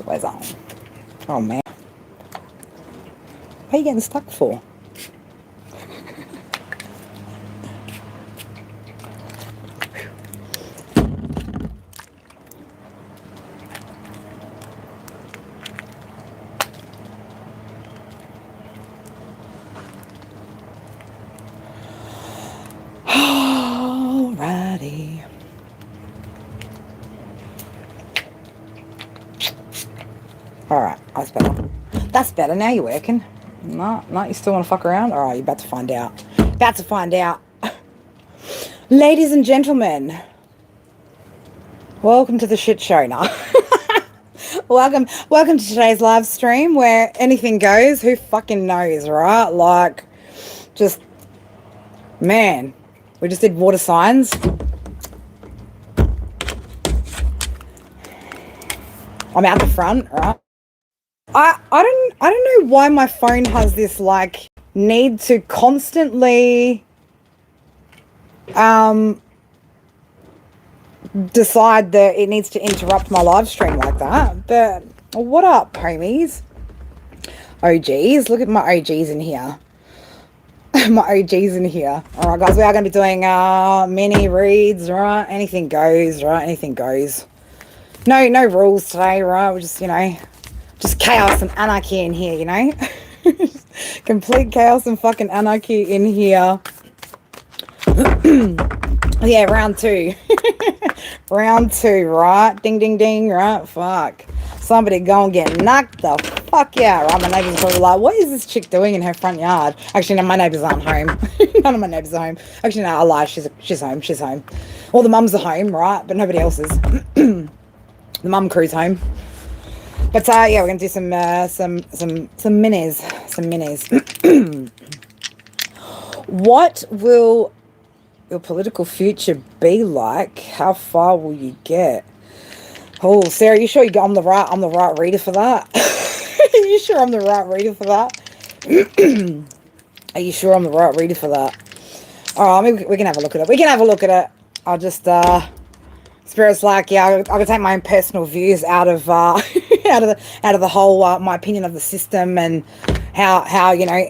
Where's that? Oh, man. What are you getting stuck for? Alrighty. Alright, that's better. That's better. Now you're working. No, you still want to fuck around? Alright, you're about to find out. About to find out. Ladies and gentlemen, welcome to the shit show now. welcome to today's live stream where anything goes. Who fucking knows, right? Like, just, man, we just did water signs. I'm out the front, right? I don't know why my phone has this like need to constantly decide that it needs to interrupt my live stream like that. But what up, homies? OGs, look at my OGs in here. My OGs in here. All right, guys, we are going to be doing mini reads, right? Anything goes, right? Anything goes. No rules today, right? We're just, just chaos and anarchy in here, Complete chaos and fucking anarchy in here. Yeah, round two. Round two, right? Ding, ding, ding, right? Fuck. Somebody gonna get knocked the fuck out, right? My neighbours are probably like, what is this chick doing in her front yard? Actually, no, my neighbours aren't home. None of my neighbours are home. Actually, no, I lie. She's home. All the mums are home, right? But nobody else is. The mum crew's home. But yeah, we're gonna do some minis. What will your political future be like? How far will you get? Oh, Sarah, you sure I'm the right reader for that? Are you sure I'm the right reader for that? Are you sure I'm the right reader for that? All right, we can have a look at it. I'll just Spirit's like, yeah, I'm gonna take my own personal views out of out of the whole my opinion of the system and how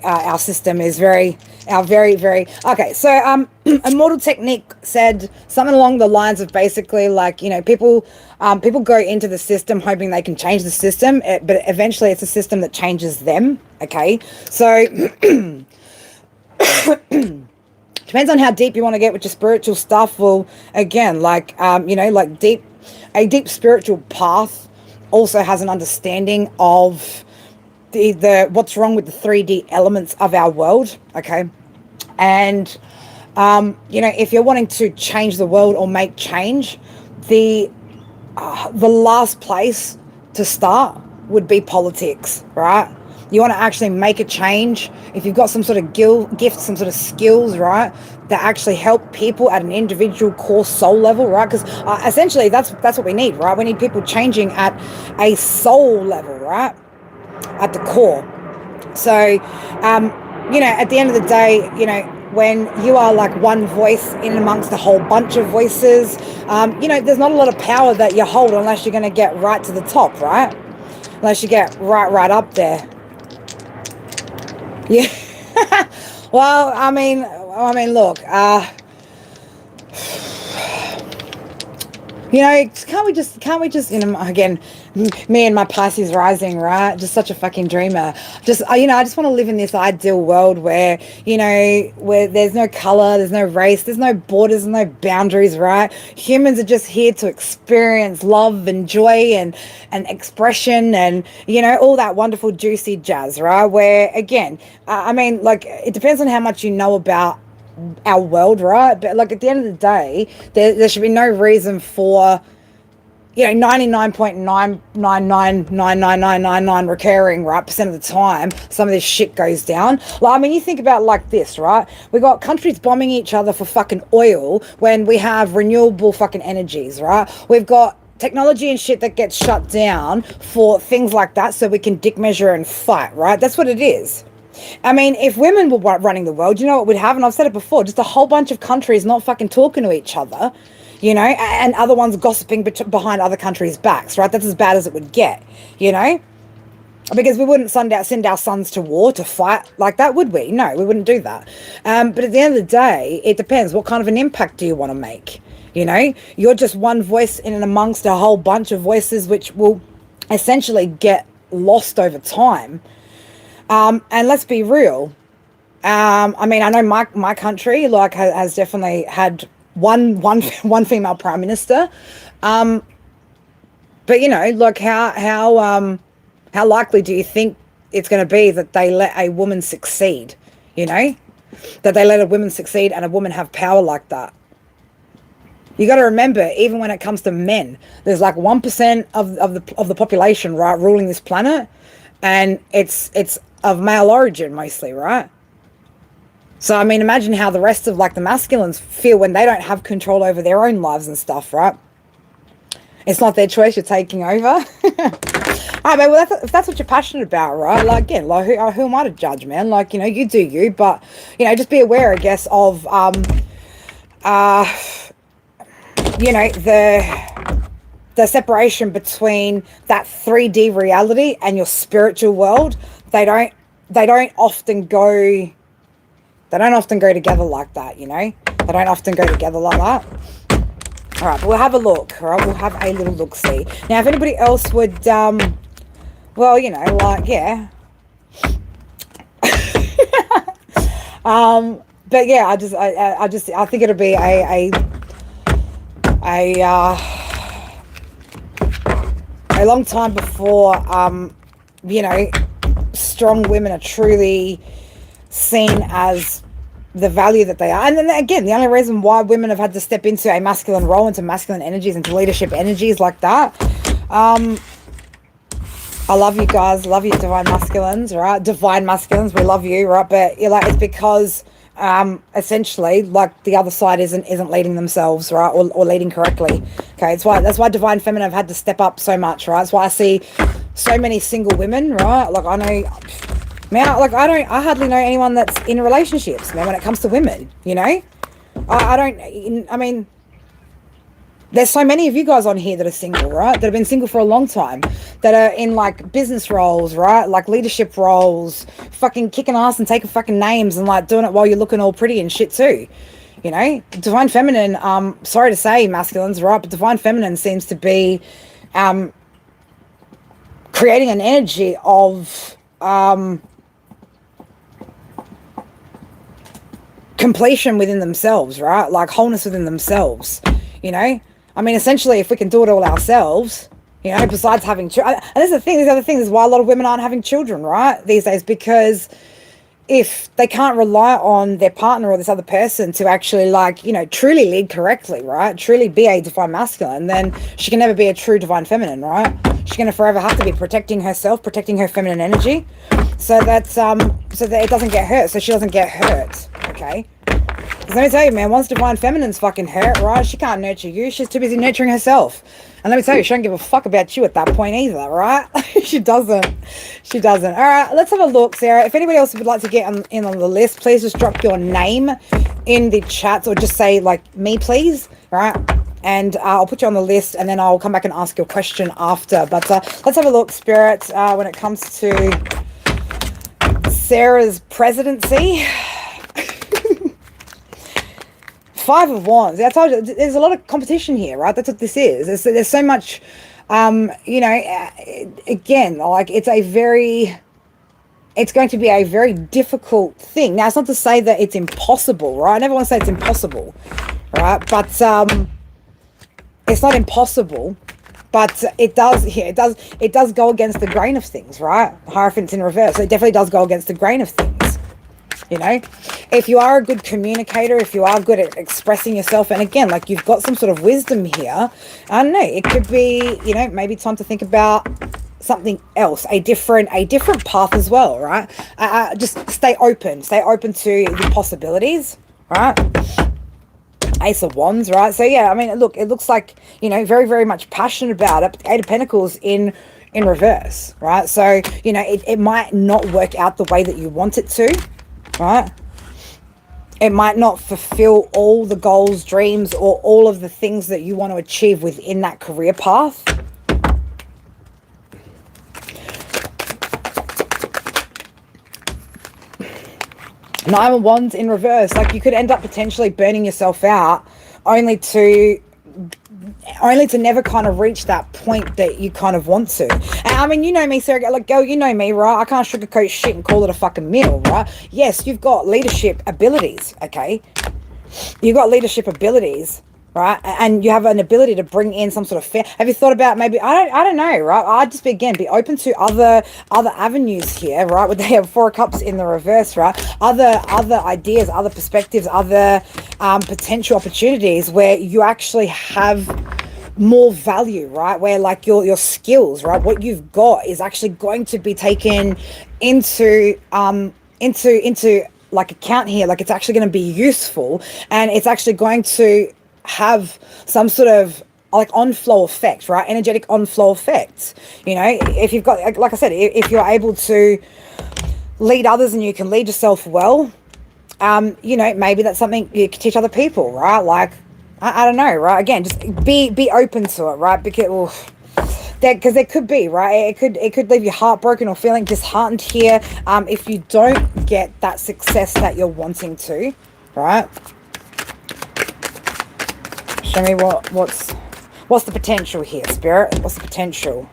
our system is very okay. So Immortal Technique said something along the lines of basically like, people go into the system hoping they can change the system, but eventually it's a system that changes them. Okay, so depends on how deep you want to get with your spiritual stuff. Well, again, like a deep spiritual path also has an understanding of the what's wrong with the 3D elements of our world. Okay, and if you're wanting to change the world or make change, the last place to start would be politics, right? You want to actually make a change. If you've got some sort of gift, some sort of skills, right, that actually help people at an individual core soul level, right? Because essentially that's what we need, right? We need people changing at a soul level, right? At the core. So, at the end of the day, when you are like one voice in amongst a whole bunch of voices, there's not a lot of power that you hold unless you're going to get right to the top, right? Unless you get right up there. Yeah. Well, I mean, look, can't we just, again, me and my Pisces rising, right? Just such a fucking dreamer. Just, I just want to live in this ideal world where, where there's no color, there's no race, there's no borders, no boundaries, right? Humans are just here to experience love and joy and expression and, all that wonderful juicy jazz, right? Where, again, it depends on how much you know about our world, right? But like at the end of the day, there should be no reason for 99.9999999 recurring, right, percent of the time some of this shit goes down. Like, you think about it like this, right? We got countries bombing each other for fucking oil when we have renewable fucking energies, right? We've got technology and shit that gets shut down for things like that so we can dick measure and fight, right? That's what it is. If women were running the world, you know what we'd have? And I've said it before, just a whole bunch of countries not fucking talking to each other. you know, and other ones gossiping behind other countries' backs, right? That's as bad as it would get, you know? Because we wouldn't send our sons to war to fight like that, would we? No, we wouldn't do that. But at the end of the day, it depends. What kind of an impact do you want to make? You know, you're just one voice in and amongst a whole bunch of voices, which will essentially get lost over time. And let's be real. I mean, I know my country like has definitely had one female prime minister. But you know, like how likely do you think it's going to be that they let a woman succeed? You know, that they let a woman succeed and a woman have power like that. You got to remember, even when it comes to men, there's like 1% of the population, right, ruling this planet, and it's of male origin mostly, right? So I mean, imagine how the rest of like the masculines feel when they don't have control over their own lives and stuff, right? It's not their choice, you're taking over. All right, man, well, if that's what you're passionate about, right? Like, again, like, who am I to judge, man? Like, you know, you do you, but, you know, just be aware, I guess, of, you know, the separation between that 3D reality and your spiritual world. They don't often go together like that, you know? They don't often go together like that. All right, but we'll have a look, all right? We'll have a little look-see. Now, if anybody else would, well, you know, like, yeah. But yeah, I think it'll be a long time before, you know, strong women are truly seen as the value that they are. And then again, the only reason why women have had to step into a masculine role, into masculine energies, into leadership energies like that. I love you guys, love you divine masculines, right? Divine masculines, we love you, right? But you're like, it's because essentially like the other side isn't leading themselves, right? Or leading correctly. Okay, that's why divine feminine have had to step up so much, right? That's why I see so many single women, right? Like I know, man, like I hardly know anyone that's in relationships, man, when it comes to women, you know? I mean, there's so many of you guys on here that are single, right? That have been single for a long time, that are in like business roles, right? Like leadership roles, fucking kicking ass and taking fucking names and like doing it while you're looking all pretty and shit too. You know, divine feminine, sorry to say masculines, right? But divine feminine seems to be creating an energy of completion within themselves, right? Like wholeness within themselves, you know? I mean, essentially, if we can do it all ourselves, you know, besides having children. And this is the thing, the other thing is why a lot of women aren't having children, right, these days, because if they can't rely on their partner or this other person to actually, like, you know, truly lead correctly, right, truly be a divine masculine, then she can never be a true divine feminine, right? She's going to forever have to be protecting herself, protecting her feminine energy, so that it doesn't get hurt, so she doesn't get hurt, okay? Because let me tell you, man, once divine feminine's fucking hurt, right, she can't nurture you. She's too busy nurturing herself. And let me tell you, she don't give a fuck about you at that point either, right? She doesn't. All right, let's have a look, Sarah. If anybody else would like to get in on the list, please just drop your name in the chats, or just say, like, me, please, all right? And I'll put you on the list, and then I'll come back and ask your question after. But let's have a look, Spirit, when it comes to Sarah's presidency. 5 of Wands. I told you, there's a lot of competition here, right? That's what this is. There's so much, you know, again, like it's going to be a very difficult thing. Now, it's not to say that it's impossible, right? I never want to say it's impossible, right? But it's not impossible, but it does go against the grain of things, right? Hierophant's in reverse. So it definitely does go against the grain of things. You know, if you are a good communicator, if you are good at expressing yourself, and again, like you've got some sort of wisdom here, I don't know, it could be, you know, maybe time to think about something else, a different path as well, right? Just stay open to the possibilities, right? Ace of Wands, right? So yeah, I mean, look, it looks like, you know, very, very much passionate about it. Eight of Pentacles in reverse, right? So, you know, it might not work out the way that you want it to, right? It might not fulfill all the goals, dreams, or all of the things that you want to achieve within that career path. Nine of Wands in reverse. Like, you could end up potentially burning yourself out only to never kind of reach that point that you kind of want to. And I mean, you know me, Sarah, like, girl, you know me, right? I can't sugarcoat shit and call it a fucking meal, right? Yes, you've got leadership abilities, okay? You've got leadership abilities, right? And you have an ability to bring in some sort of fair. Have you thought about maybe, I don't know, right? I'd just be open to other avenues here, right? Would they have Four of Cups in the reverse, right? Other ideas, other perspectives, other potential opportunities where you actually have more value, right? Where like your skills, right? What you've got is actually going to be taken into like account here. Like, it's actually going to be useful, and it's actually going to have some sort of like on-flow effect, right? Energetic on-flow effect. You know, if you've got, like I said, if you're able to lead others and you can lead yourself well, you know, maybe that's something you can teach other people, right? Like, I don't know, right? Again, just be open to it, right? Because there could be, right? It could leave you heartbroken or feeling disheartened here, if you don't get that success that you're wanting to, right? Show me what's the potential here, Spirit? What's the potential?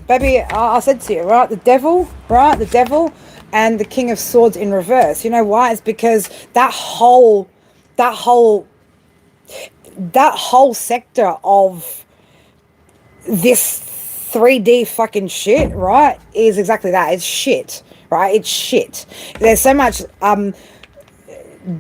Baby, I said to you, right? The devil, right? The devil and the King of Swords in reverse. You know why? It's because that whole sector of this 3D fucking shit, right, is exactly that. It's shit, right? It's shit. There's so much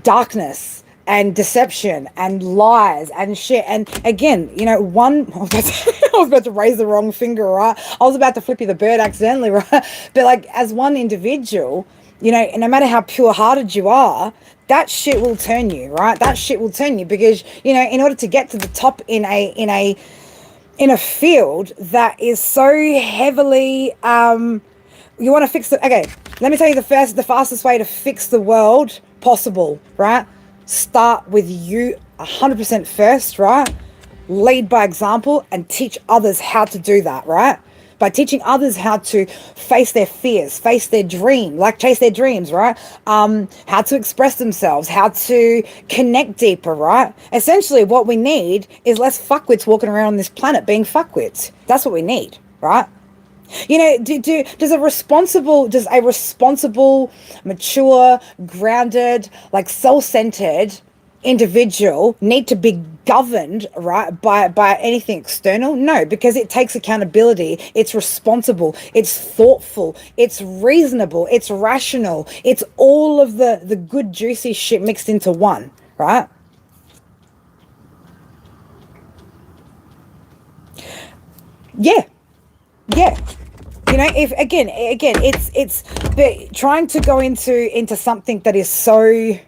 darkness and deception and lies and shit. And again, you know, I was about to raise the wrong finger, right? I was about to flip you the bird accidentally, right? But like, as one individual, you know, no matter how pure-hearted you are, that shit will turn you, right? That shit will turn you, because, you know, in order to get to the top in a field that is so heavily, you want to fix the, okay, let me tell you the fastest way to fix the world possible, right? Start with you 100% first, right? Lead by example and teach others how to do that, right? By teaching others how to face their fears, face their dream, like chase their dreams, right? How to express themselves, how to connect deeper, right? Essentially, what we need is less fuckwits walking around on this planet being fuckwits. That's what we need, right? You know, does a responsible, mature, grounded, like self-centered individual need to be governed, right, by anything external? No, because it takes accountability. It's responsible, it's thoughtful, it's reasonable, it's rational, it's all of the good juicy shit mixed into one, right? Yeah. You know, if again it's but trying to go into something that is so, like,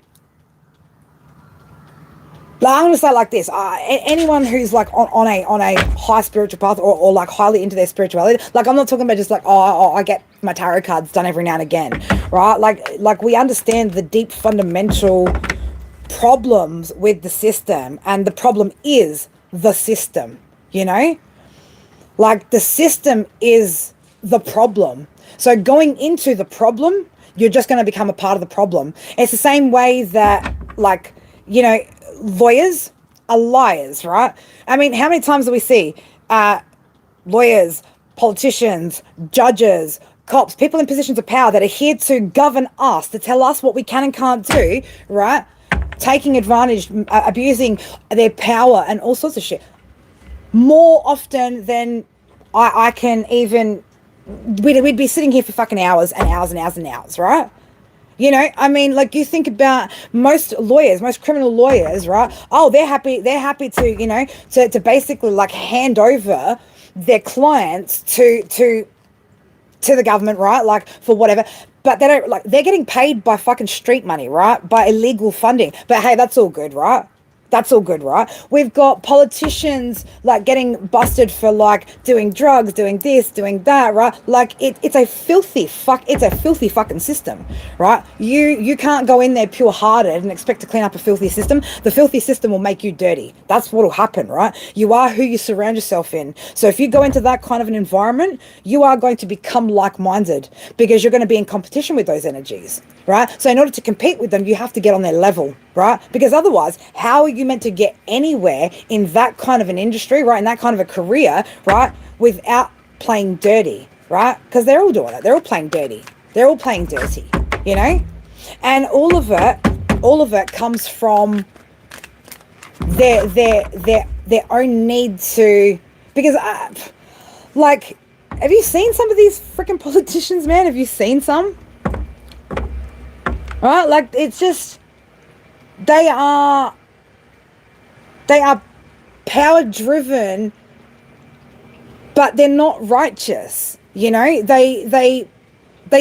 I'm gonna say it like this: anyone who's like on a high spiritual path, or like highly into their spirituality, like, I'm not talking about just like, I get my tarot cards done every now and again, right? Like we understand the deep fundamental problems with the system, and the problem is the system. You know, like, the system is the problem. So going into the problem, you're just going to become a part of the problem. It's the same way that, like, you know, lawyers are liars, right? I mean, how many times do we see lawyers, politicians, judges, cops, people in positions of power that are here to govern us, to tell us what we can and can't do, right? Taking advantage, abusing their power and all sorts of shit. More often than I can even, we'd be sitting here for fucking hours and hours and hours and hours, right? You know, I mean, like, you think about most criminal lawyers, right? Oh, they're happy to, you know, to basically like hand over their clients to the government, right? Like, for whatever. But they don't, like, they're getting paid by fucking street money, right? By illegal funding. But hey, that's all good, right? That's all good, right? We've got politicians like getting busted for like doing drugs, doing this, doing that, right? Like it's a filthy fucking system, right? You can't go in there pure hearted and expect to clean up a filthy system. The filthy system will make you dirty. That's what'll happen, right? You are who you surround yourself in. So if you go into that kind of an environment, you are going to become like-minded because you're going to be in competition with those energies, right? So in order to compete with them, you have to get on their level, right? Because otherwise, how are you meant to get anywhere in that kind of an industry, right? In that kind of a career, right? Without playing dirty, right? Because they're all doing it. They're all playing dirty. They're all playing dirty, you know? And all of it comes from their own need to, because like, have you seen some of these freaking politicians, man? Have you seen some? Right? Like, it's just, they are power driven, but they're not righteous. You know, they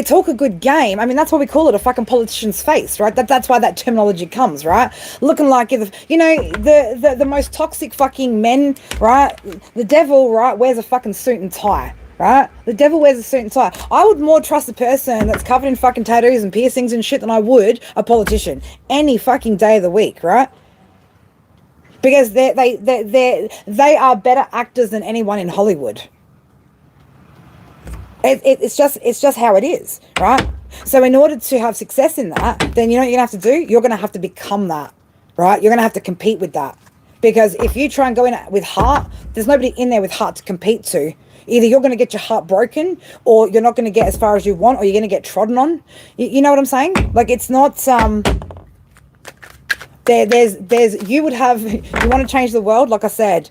talk a good game. I mean, that's why we call it a fucking politician's face, right? That's why that terminology comes, right? Looking like, you know, the most toxic fucking men, right? The devil, right, wears a fucking suit and tie. Right? The devil wears a suit and tie. I would more trust a person that's covered in fucking tattoos and piercings and shit than I would a politician any fucking day of the week, right? Because they are better actors than anyone in Hollywood. It's just how it is, right? So in order to have success in that, then you know what you're gonna have to do? You're gonna have to become that, right? You're gonna have to compete with that. Because if you try and go in with heart, there's nobody in there with heart to compete to. Either you're going to get your heart broken, or you're not going to get as far as you want, or you're going to get trodden on. You know what I'm saying? Like, it's not, you would have, you want to change the world, like I said,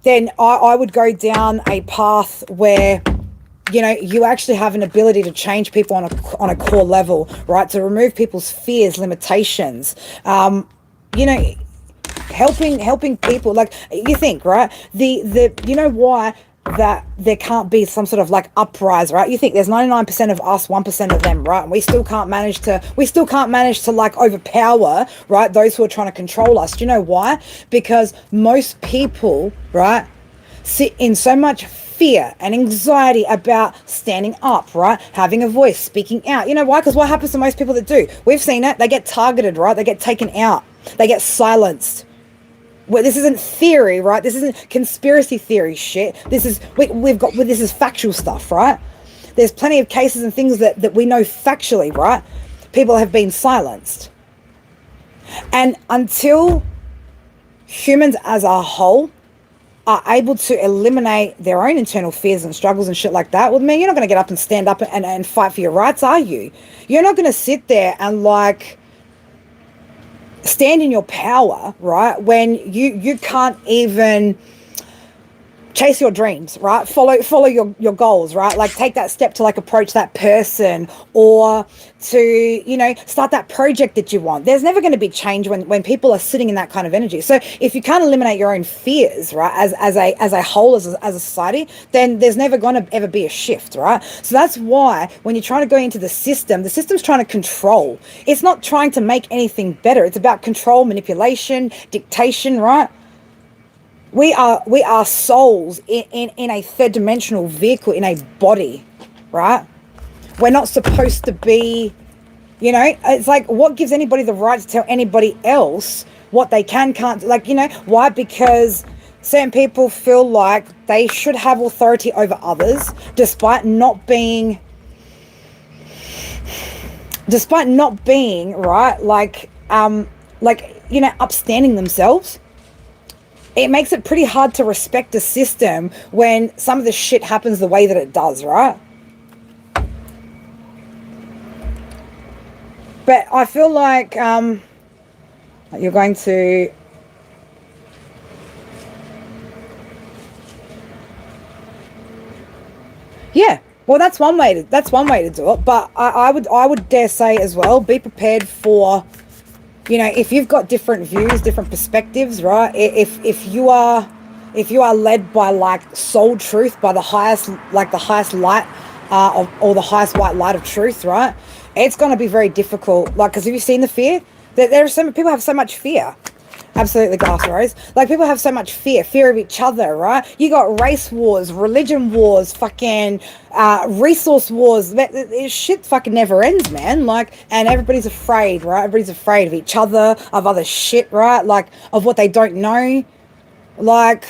then I would go down a path where, you know, you actually have an ability to change people on a core level, right? To remove people's fears, limitations, you know, helping people. Like, you think, right, the you know why that there can't be some sort of like uprise, right? You think there's 99% of us, 1% of them, right? And we still can't manage to like overpower, right, those who are trying to control us. Do you know why? Because most people, right, sit in so much fear and anxiety about standing up, right? Having a voice, speaking out. You know why? Because what happens to most people that do? We've seen it. They get targeted, right? They get taken out. They get silenced. Well, this isn't theory, right? This isn't conspiracy theory shit. This is this is factual stuff, right? There's plenty of cases and things that we know factually, right? People have been silenced. And until humans as a whole are able to eliminate their own internal fears and struggles and shit like that, well, man, you're not going to get up and stand up and fight for your rights, are you? You're not going to sit there and like stand in your power, right, when you can't even chase your dreams, right? Follow your goals, right? Like, take that step to like approach that person, or to, you know, start that project that you want. There's never going to be change when people are sitting in that kind of energy. So if you can't eliminate your own fears, right, as a whole, as a society, then there's never going to ever be a shift, right? So that's why when you're trying to go into the system's trying to control. It's not trying to make anything better. It's about control, manipulation, dictation, right? We are souls in a third dimensional vehicle, in a body, right? We're not supposed to be, you know, it's like, what gives anybody the right to tell anybody else what they can't, like, you know, why? Because certain people feel like they should have authority over others, despite not being, right, like, you know, upstanding themselves. It makes it pretty hard to respect a system when some of the shit happens the way that it does, right? But I feel like you're going to... Yeah, well, that's one way to do it. But I would dare say as well, be prepared for, you know, if you've got different views, different perspectives, right? If you are led by like soul truth, by the highest light, or the highest white light of truth, right? It's going to be very difficult. Like, because have you seen the fear? There are some people have so much fear. Absolutely, Glass Rose. Like, people have so much fear of each other, right? You got race wars, religion wars, fucking resource wars. This shit fucking never ends, man. Like, and everybody's afraid, right? Everybody's afraid of each other, of other shit, right? Like, of what they don't know. Like,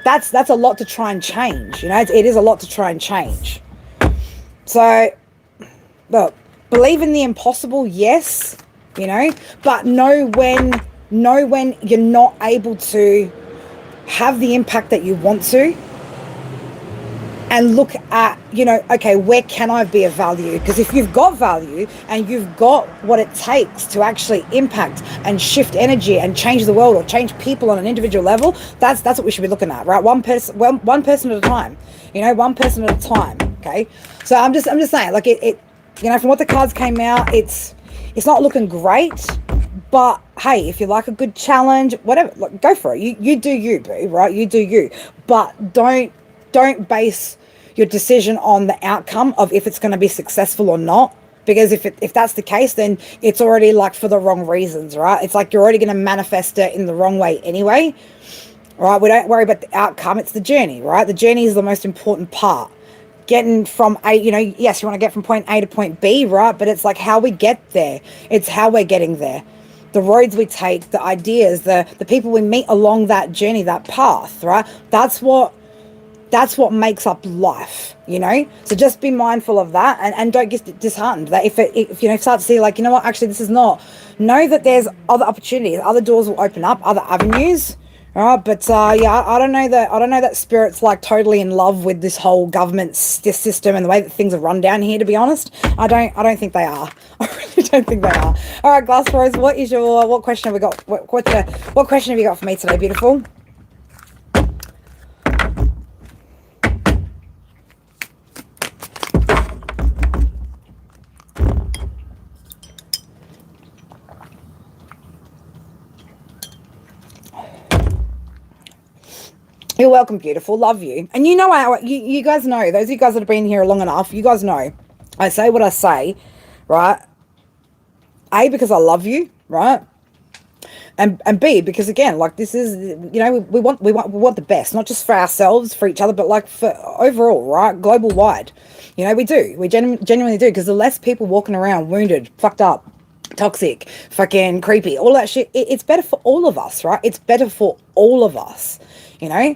that's a lot to try and change, you know? It is a lot to try and change. So, look, believe in the impossible, yes, you know, but know when you're not able to have the impact that you want to, and look at, you know, okay, where can I be of value? Because if you've got value and you've got what it takes to actually impact and shift energy and change the world or change people on an individual level, that's what we should be looking at, right? One person at a time, you know, one person at a time. Okay, so I'm just saying, like, it you know, from what the cards came out, it's not looking great. But hey, if you like a good challenge, whatever, like, go for it. You do you, boo, right? You do you. But don't base your decision on the outcome of if it's going to be successful or not. Because if that's the case, then it's already, like, for the wrong reasons, right? It's like you're already going to manifest it in the wrong way anyway, right? We don't worry about the outcome. It's the journey, right? The journey is the most important part. Getting from A, you know, yes, you want to get from point A to point B, right? But it's like how we get there. It's how we're getting there. The roads we take, the ideas, the people we meet along that journey, that path, right? That's what makes up life, you know? So just be mindful of that, and don't get disheartened that if you know, start to see, like, you know what, actually this is not. Know that there's other opportunities, other doors will open up, other avenues. All right, but yeah, I don't know that Spirit's, like, totally in love with this whole government system and the way that things are run down here. To be honest, I don't think they are. I really don't think they are. All right, Glass Rose, what question have we got? What question have you got for me today, beautiful? You're welcome, beautiful. Love you. And you know, you guys know, those of you guys that have been here long enough, you guys know, I say what I say, right? A, because I love you, right? And B, because, again, like, this is, you know, we want the best, not just for ourselves, for each other, but, like, for overall, right? Global wide. You know, we genuinely do, because the less people walking around wounded, fucked up, toxic, fucking creepy, all that shit, it's better for all of us, right? It's better for all of us. You know,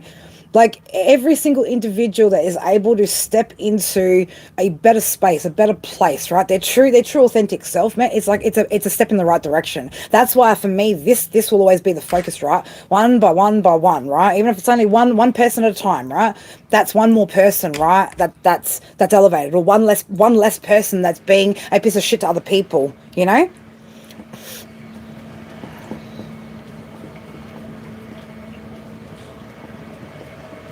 like, every single individual that is able to step into a better space, a better place, right? Their true authentic self, man. It's like, it's a step in the right direction. That's why, for me, this will always be the focus, right? One by one by one, right? Even if it's only one person at a time, right? That's one more person, right? That's elevated, or one less person that's being a piece of shit to other people, you know?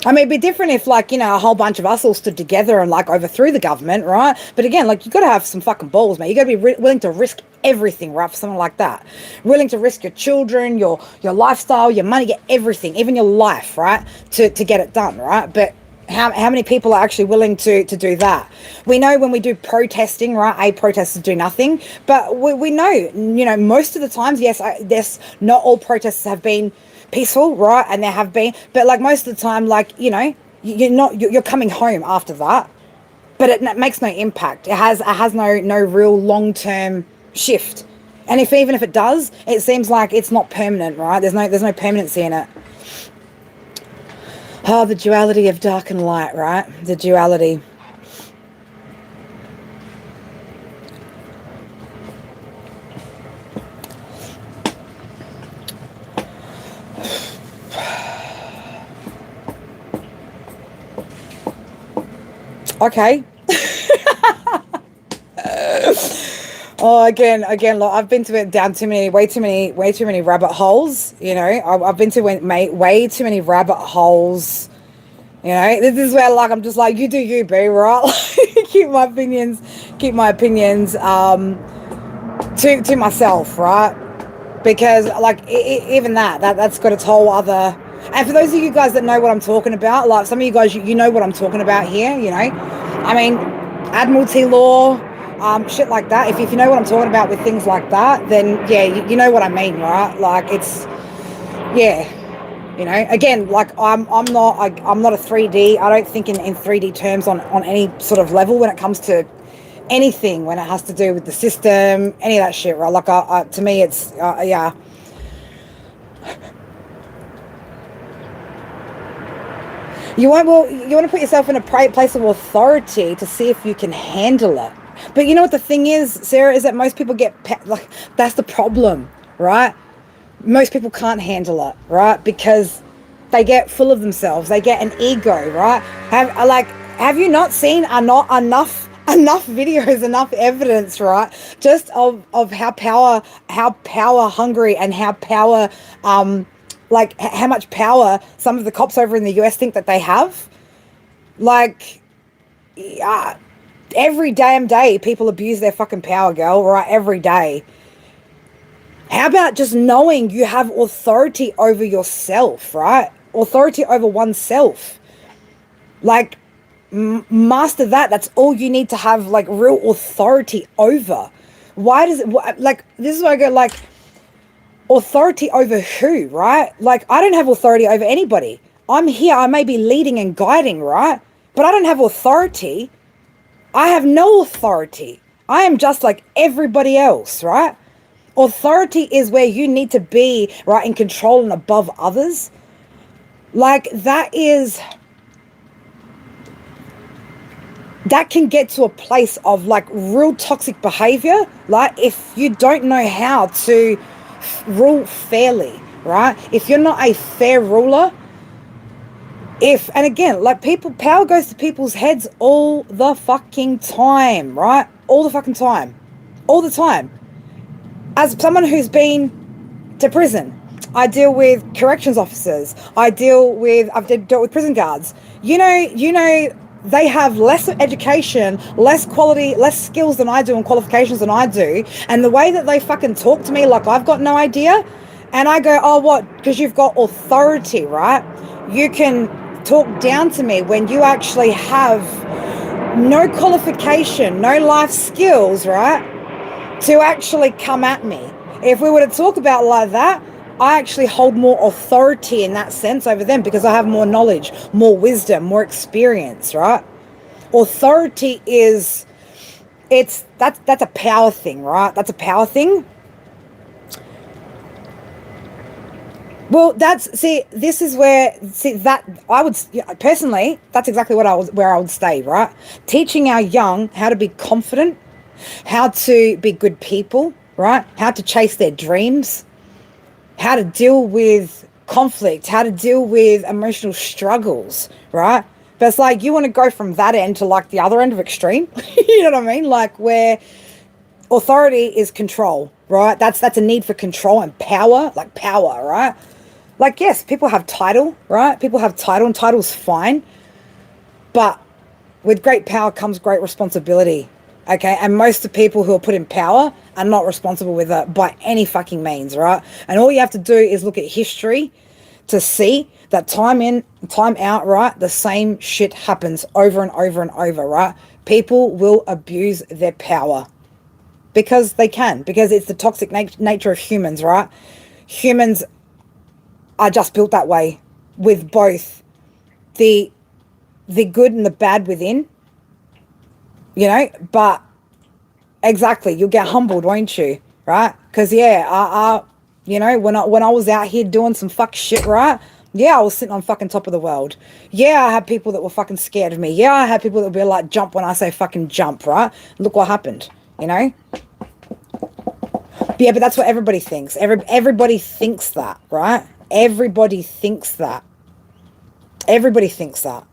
I mean, it'd be different if, like, you know, a whole bunch of us all stood together and, like, overthrew the government, right? But again, like, you got to have some fucking balls, man. You got to be willing to risk everything, right, for something like that. Willing to risk your children, your lifestyle, your money, your everything, even your life, right, to get it done, right? But how many people are actually willing to do that? We know when we do protesting, right, protesters do nothing. But we know, you know, most of the times, yes, not all protests have been peaceful, right? And there have been, but, like, most of the time, like, you know, you're coming home after that, but it makes no impact. It has no real long-term shift. And even if it does, it seems like it's not permanent, right? There's no permanency in it. Oh, the duality of dark and light, right? The duality. Okay. Oh, again, look, I've been to it down way too many rabbit holes. You know, I've been to way too many rabbit holes. You know, this is where, like, I'm just like, you do you, boo, right? keep my opinions to myself, right? Because, like, even that's got its whole other. And for those of you guys that know what I'm talking about, like, some of you guys, you know what I'm talking about here, you know. I mean, Admiralty law, shit like that. If you know what I'm talking about with things like that, then yeah, you know what I mean, right? Like it's, yeah, you know. Again, like I'm not a 3D. I don't think in 3D terms on any sort of level when it comes to anything when it has to do with the system, any of that shit, right? Like to me, it's yeah. You want to put yourself in a place of authority to see if you can handle it. But you know what the thing is, Sarah, is that most people like, that's the problem, right? Most people can't handle it, right? Because they get full of themselves. They get an ego, right? Have you not seen enough videos, enough evidence, right? Just of how power hungry and how power like how much power some of the cops over in the US think that they have. Like, every damn day people abuse their fucking power, girl, right? Every day. How about just knowing you have authority over yourself, right? Authority over oneself. Like, master that. That's all you need to have, like, real authority over. Why does it, like, this is why I go, like, authority over who, right? Like, I don't have authority over anybody. I'm here, I may be leading and guiding, right? But I don't have authority. I have no authority. I am just like everybody else, right? Authority is where you need to be, right, in control and above others. Like, that can get to a place of, like, real toxic behavior, like, if you don't know how to rule fairly, right? If you're not a fair ruler, and again, like, power goes to people's heads all the fucking time, right? All the fucking time. All the time. As someone who's been to prison, I deal with corrections officers. I've dealt with prison guards. You know, they have less education, less quality, less skills than I do and qualifications than I do. And the way that they fucking talk to me like I've got no idea. And I go, oh, what? Because you've got authority, right? You can talk down to me when you actually have no qualification, no life skills, right? To actually come at me. If we were to talk about like that, I actually hold more authority in that sense over them because I have more knowledge, more wisdom, more experience, right? Authority that's a power thing, right? That's a power thing. Well, this is where, that I would, personally, that's exactly where I would stay, right? Teaching our young how to be confident, how to be good people, right? How to chase their dreams, how to deal with conflict, how to deal with emotional struggles, right? But it's like, you want to go from that end to, like, the other end of extreme. You know what I mean? Like, where authority is control, right? That's a need for control and power, like power, right? Like, yes, people have title, right? People have title, and title's fine. But with great power comes great responsibility, okay? And most of the people who are put in power are not responsible with it by any fucking means, right? And all you have to do is look at history to see that time in, time out, right? The same shit happens over and over and over, right? People will abuse their power because they can, because it's the toxic nature of humans, right? Humans are just built that way, with both the good and the bad within, you know. But exactly, you'll get humbled, won't you, right? Because you know, when I was out here doing some fuck shit, right? Yeah, I was sitting on fucking top of the world. Yeah, I had people that were fucking scared of me. Yeah, I had people that would be like, jump when I say fucking jump, right? Look what happened, you know. Yeah, but that's what everybody thinks. Everybody thinks that, right? Everybody thinks that. Everybody thinks that.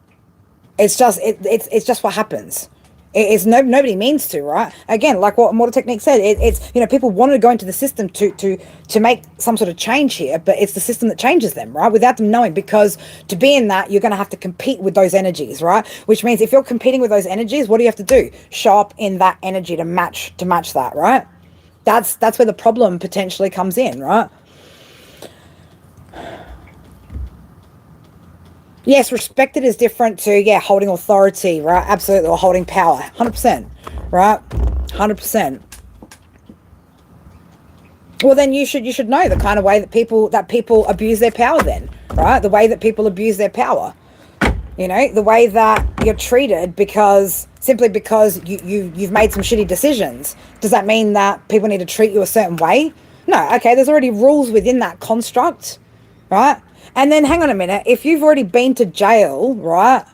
It's just it's just what happens. It's nobody means to, right? Again, like what Mortal Technique said, it's, you know, people wanted to go into the system to make some sort of change here, but it's the system that changes them, right? Without them knowing, because to be in that, you're going to have to compete with those energies, right? Which means if you're competing with those energies, what do you have to do? Show up in that energy to match that, right? That's where the problem potentially comes in, right? Yes, respected is different to, holding authority, right? Absolutely, or holding power, 100%, right? 100%. Well, then you should know the kind of way that people abuse their power then, right? The way that people abuse their power. You know, the way that you're treated simply because you've made some shitty decisions. Does that mean that people need to treat you a certain way? No, okay, there's already rules within that construct, right? And then hang on a minute, if you've already been to jail, right?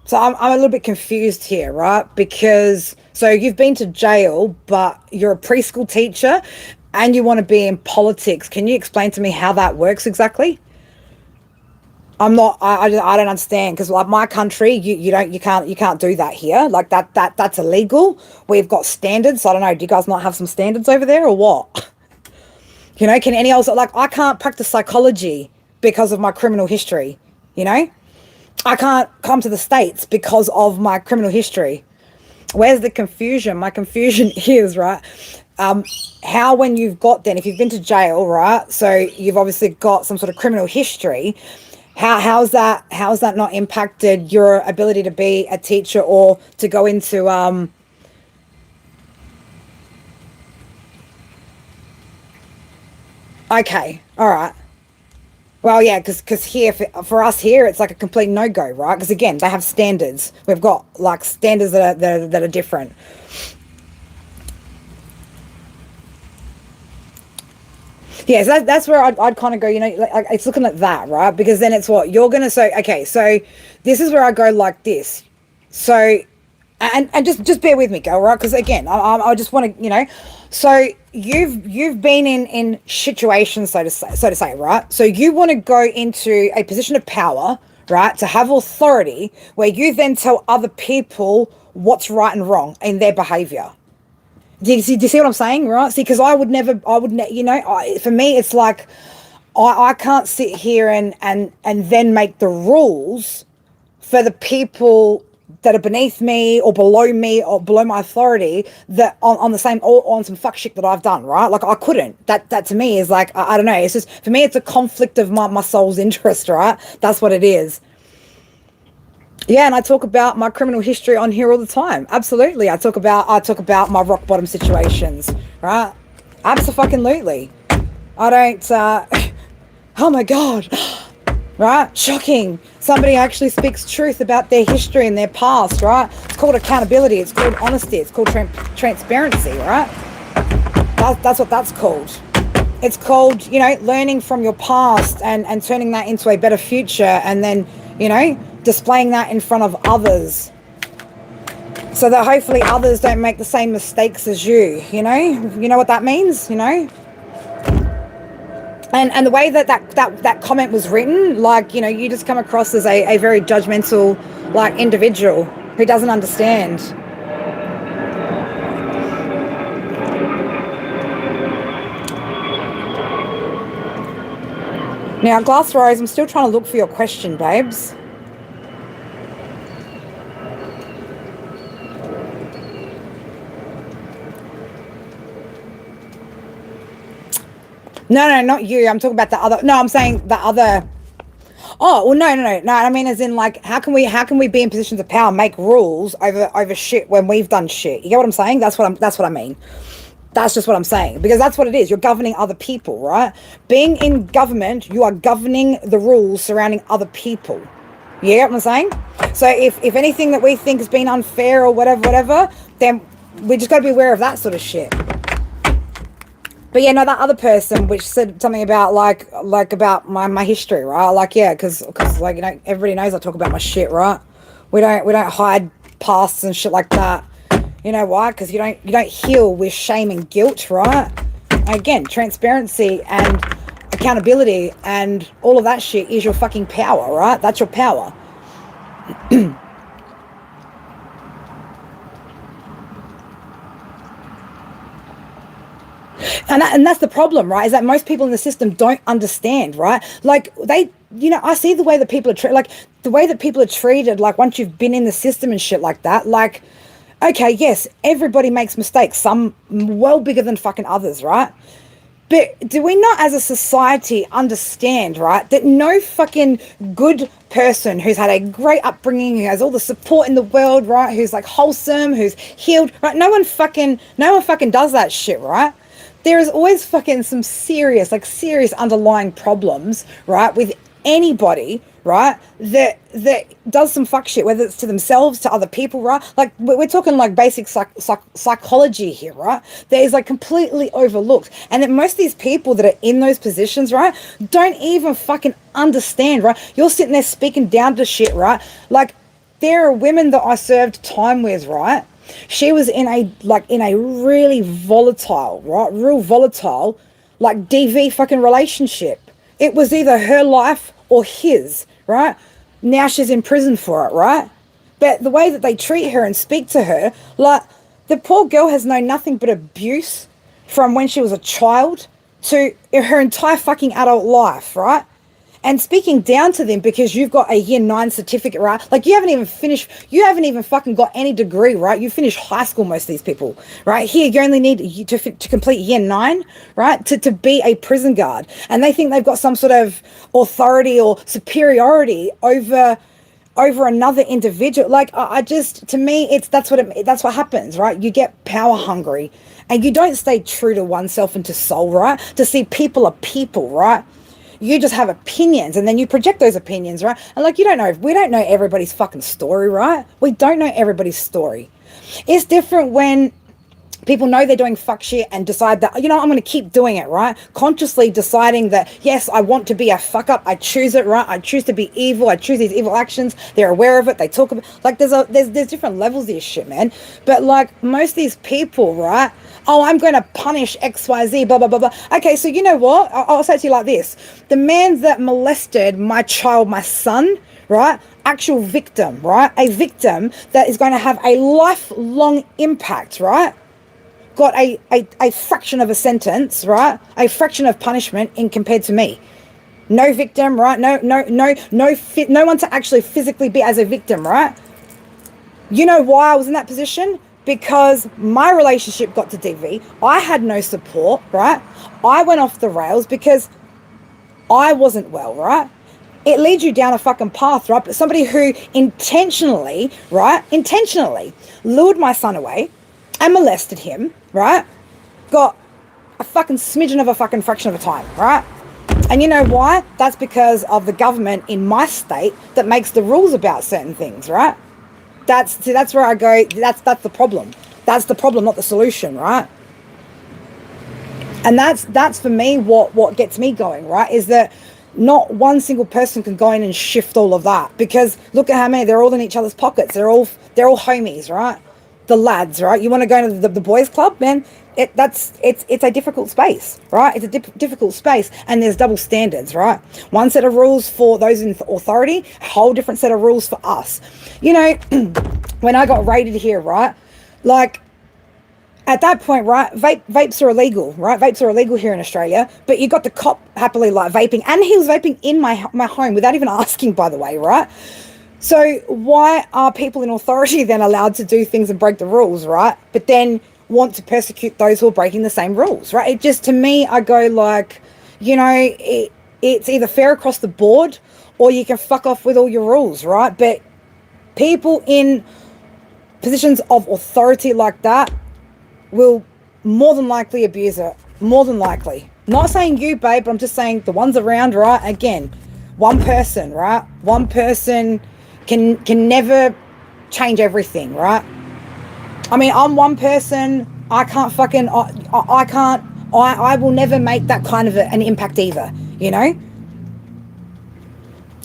So I'm a little bit confused here, right? Because, so you've been to jail, but you're a preschool teacher and you want to be in politics. Can you explain to me how that works exactly? I don't understand, because like my country, you can't do that here. Like that's illegal. We've got standards. I don't know. Do you guys not have some standards over there or what? You know, can any else, like, I can't practice psychology because of my criminal history, you know? I can't come to the States because of my criminal history. Where's the confusion? My confusion is, right, how when you've got then, if you've been to jail, right, so you've obviously got some sort of criminal history, how's that not impacted your ability to be a teacher or to go into, okay, all right. Well, yeah, because here, for us here, it's like a complete no-go, right? Because again, they have standards. We've got like standards that are different. Yeah, so that's where I'd kind of go, you know, like, it's looking at that, right? Because then it's what you're going to say, okay, so this is where I go like this. So, and just bear with me, girl, right? Because again, I just want to, you know, so you've been in situations, so to say, right? So you want to go into a position of power, right? To have authority where you then tell other people what's right and wrong in their behavior. Do you see what I'm saying, right? See, because I would never, you know, for me, it's like, I can't sit here and then make the rules for the people that are beneath me or below my authority that on the same, or on some fuck shit that I've done, right? Like I couldn't. That to me is like, I don't know. It's just, for me, it's a conflict of my soul's interest, right? That's what it is. Yeah, and I talk about my criminal history on here all the time. Absolutely. I talk about my rock bottom situations, right? Absolutely. I don't oh my God. Right? Shocking. Somebody actually speaks truth about their history and their past, right? It's called accountability. It's called honesty. It's called transparency, right? That's what that's called. It's called, you know, learning from your past and turning that into a better future, and then, you know, displaying that in front of others so that hopefully others don't make the same mistakes as you, you know what that means, you know. And the way that comment was written, like, you know, you just come across as a very judgmental, like, individual who doesn't understand. Now, Glass Rose, I'm still trying to look for your question, babes. No, not you. I'm talking about the other. No, I'm saying the other. Oh, well, no. I mean, as in, like, how can we be in positions of power, make rules over shit when we've done shit? You get what I'm saying? That's what I mean. That's just what I'm saying, because that's what it is. You're governing other people, right? Being in government, you are governing the rules surrounding other people. You get what I'm saying? So if anything that we think has been unfair or whatever, then we just got to be aware of that sort of shit. But yeah, no, that other person which said something about like about my history, right? Like, yeah, because like, you know, everybody knows I talk about my shit, right? We don't hide pasts and shit like that. You know why? Because you don't heal with shame and guilt, right? Again, transparency and accountability and all of that shit is your fucking power, right? That's your power. And that's the problem, right? Is that most people in the system don't understand, right? Like, they, you know, I see the way that people are treated, like the way that people are treated, like once you've been in the system and shit like that, like, okay, yes, everybody makes mistakes, some well bigger than fucking others, right? But do we not as a society understand, right, that no fucking good person who's had a great upbringing, who has all the support in the world, right, who's like wholesome, who's healed, right, no one fucking does that shit, right? There is always fucking some serious underlying problems, right, with anybody, right, that does some fuck shit, whether it's to themselves, to other people, right? Like we're talking like basic psychology here, right? That is like completely overlooked, and that most of these people that are in those positions, right, don't even fucking understand, right? You're sitting there speaking down to shit, right? Like there are women that I served time with, right? She was in a really volatile, right, real volatile, like DV fucking relationship. It was either her life or his, right? Now she's in prison for it, right? But the way that they treat her and speak to her, like the poor girl has known nothing but abuse from when she was a child to her entire fucking adult life, right? And speaking down to them because you've got a year 9 certificate, right? Like you haven't even fucking got any degree, right? You finished high school, most of these people, right? Here, you only need to complete year 9, right? To be a prison guard. And they think they've got some sort of authority or superiority over another individual. Like to me, that's what happens, right? You get power hungry and you don't stay true to oneself and to soul, right? To see people are people, right? You just have opinions and then you project those opinions, right? And like, we don't know everybody's fucking story, right? We don't know everybody's story. It's different when people know they're doing fuck shit and decide that, I'm going to keep doing it, right? Consciously deciding that, yes, I want to be a fuck up. I choose it, right? I choose to be evil. I choose these evil actions. They're aware of it. They talk about, like, there's different levels of this shit, man. But like most of these people, right? Oh, I'm going to punish XYZ, blah, blah, blah, blah. Okay, so you know what? I'll say to you like this. The man that molested my child, my son, right? Actual victim, right? A victim that is going to have a lifelong impact, right? Got a fraction of a sentence, right? A fraction of punishment in compared to me. No victim, right? No one to actually physically be as a victim, right? You know why I was in that position? Because my relationship got to DV. I had no support, right? I went off the rails because I wasn't well, right? It leads you down a fucking path, right? But somebody who intentionally lured my son away and molested him, right? Got a fucking smidgen of a fucking fraction of a time, right? And you know why? That's because of the government in my state that makes the rules about certain things, right? That's where I go, that's the problem. That's the problem, not the solution, right? And that's for me what gets me going, right? Is that not one single person can go in and shift all of that, because look at how many, they're all in each other's pockets. They're all homies, right? The lads, right? You want to go into the boys club, man? It's a difficult space, right? It's a difficult space, and there's double standards, right? One set of rules for those in authority, a whole different set of rules for us. When I got raided here, right? Like at that point, right? Vapes are illegal, right? Vapes are illegal here in Australia, but you got the cop happily like vaping, and he was vaping in my home without even asking, by the way, right? So why are people in authority then allowed to do things and break the rules, right? But then want to persecute those who are breaking the same rules, right? It just, to me, I go like, it's either fair across the board or you can fuck off with all your rules, right? But people in positions of authority like that will more than likely abuse it. More than likely. Not saying you, babe, but I'm just saying the ones around, right? Again, one person, right? One person can never change everything, right? I mean, I'm one person. I can't fucking, I will never make that kind of an impact either,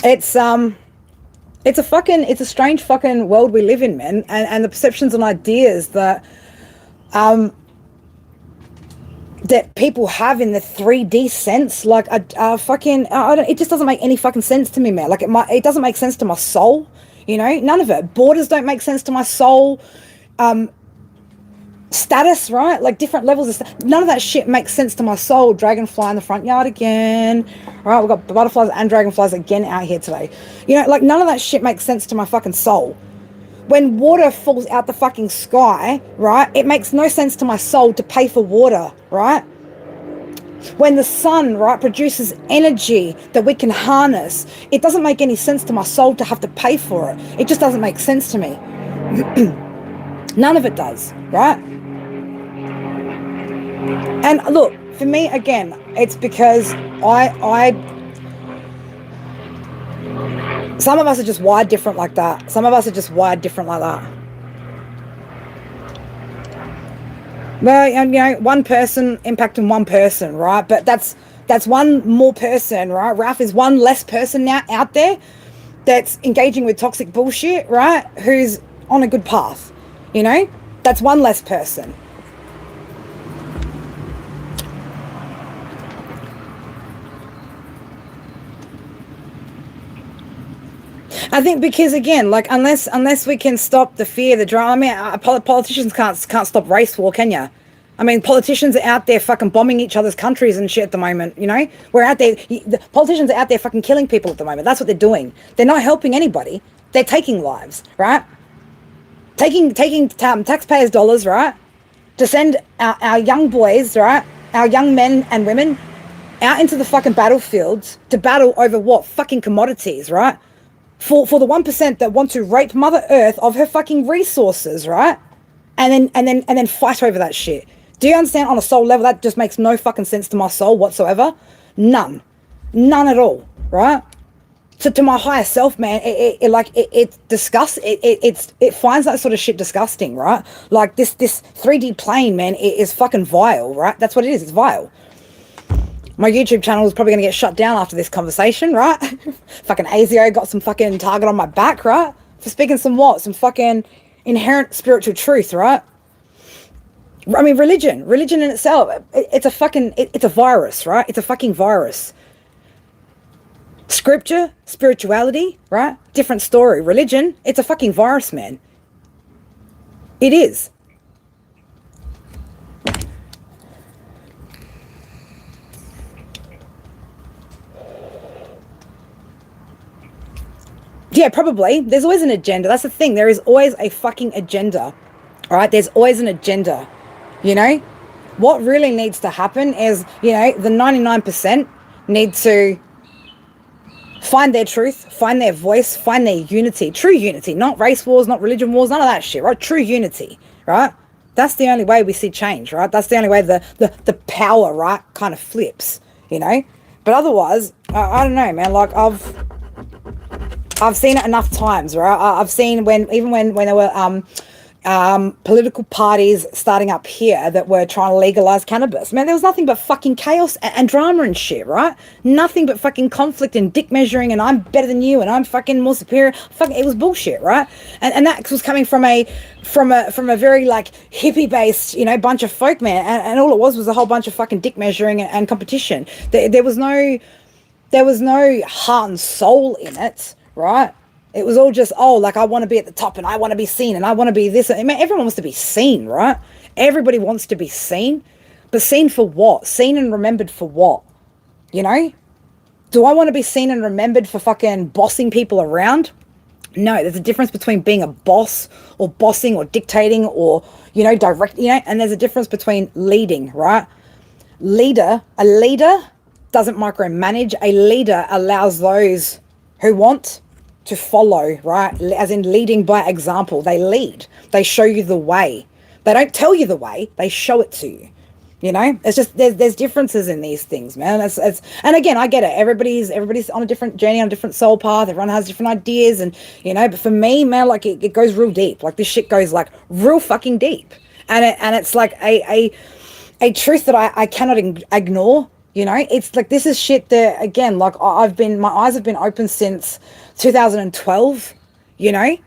It's a strange fucking world we live in, man. And the perceptions and ideas that people have in the 3D sense, like it just doesn't make any fucking sense to me, man. Like it doesn't make sense to my soul, none of it. Borders don't make sense to my soul. Status, right? Like different levels of none of that shit makes sense to my soul. Dragonfly in the front yard again. All right, we've got butterflies and dragonflies again out here today. Like none of that shit makes sense to my fucking soul. When water falls out the fucking sky, right? It makes no sense to my soul to pay for water, right? When the sun, right, produces energy that we can harness, it doesn't make any sense to my soul to have to pay for it. It just doesn't make sense to me. None of it does, right? And look, for me, again, it's because some of us are just wired different like that. Some of us are just wired different like that. Well, you know, one person impacting one person, right? But that's one more person, right? Ralph is one less person now out there that's engaging with toxic bullshit, right? Who's on a good path, you know? That's one less person. I think because, again, like, unless we can stop the fear, the drama. I mean, politicians can't stop race war, can ya? I mean, politicians are out there fucking bombing each other's countries and shit at the moment, you know? We're out there, the politicians are out there fucking killing people at the moment. That's what they're doing. They're not helping anybody. They're taking lives, right? Taking taxpayers' dollars, right? To send our young boys, right? Our young men and women out into the fucking battlefields to battle over what? Fucking commodities, right? For the 1% that want to rape Mother Earth of her fucking resources, right? And then fight over that shit. Do you understand? On a soul level, that just makes no fucking sense to my soul whatsoever. None at all, right? So to my higher self, man, it disgusts. It finds that sort of shit disgusting, right? Like this 3D plane, man, it is fucking vile, right? That's what it is. It's vile. My YouTube channel is probably going to get shut down after this conversation, right? Fucking ASIO got some fucking target on my back, right? For speaking some fucking inherent spiritual truth, right? I mean, religion in itself, it's a virus, right? It's a fucking virus. Scripture, spirituality, right? Different story. Religion, it's a fucking virus, man. It is. Yeah, probably. There's always an agenda. That's the thing. There is always a fucking agenda. All right? There's always an agenda. You know? What really needs to happen is, you know, the 99% need to find their truth, find their voice, find their unity. True unity. Not race wars, not religion wars, none of that shit, right? True unity, right? That's the only way we see change, right? That's the only way the power, right, kind of flips, you know? But otherwise, I don't know, man. Like, I've seen it enough times, right? I've seen when there were political parties starting up here that were trying to legalize cannabis. Man, there was nothing but fucking chaos and drama and shit, right? Nothing but fucking conflict and dick measuring and I'm better than you and I'm fucking more superior. Fucking, it was bullshit, right? And that was coming from a very like hippie based, you know, bunch of folk, man. And all it was a whole bunch of fucking dick measuring and competition. There was no heart and soul in it. Right? It was all just, oh, like I want to be at the top and I want to be seen and I want to be this. I mean, everyone wants to be seen, right? Everybody wants to be seen. But seen for what? Seen and remembered for what? You know? Do I want to be seen and remembered for fucking bossing people around? No, there's a difference between being a boss or bossing or dictating or, you know, direct, you know, and there's a difference between leading, right? A leader doesn't micromanage. A leader allows those who want to follow, right? As in leading by example. They lead. They show you the way. They don't tell you the way. They show it to you. You know? It's just, there's differences in these things, man. And again, I get it. Everybody's on a different journey, on a different soul path. Everyone has different ideas and, you know, but for me, man, like it goes real deep. Like this shit goes like real fucking deep. And it's like a truth that I cannot ignore. You know, it's like, this is shit that, again, like my eyes have been open since 2012, you know,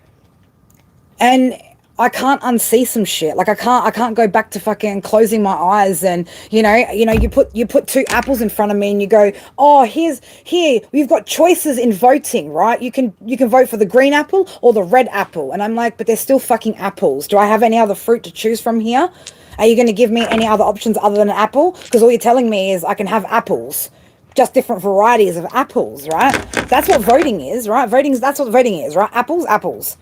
and I can't unsee some shit. Like I can't go back to fucking closing my eyes and, you know, you put two apples in front of me and you go, oh, here, we've got choices in voting, right? You can vote for the green apple or the red apple. And I'm like, but they're still fucking apples. Do I have any other fruit to choose from here? Are you going to give me any other options other than an apple? Because all you're telling me is I can have apples, just different varieties of apples, right? That's what voting is, right? That's what voting is, right? Apples.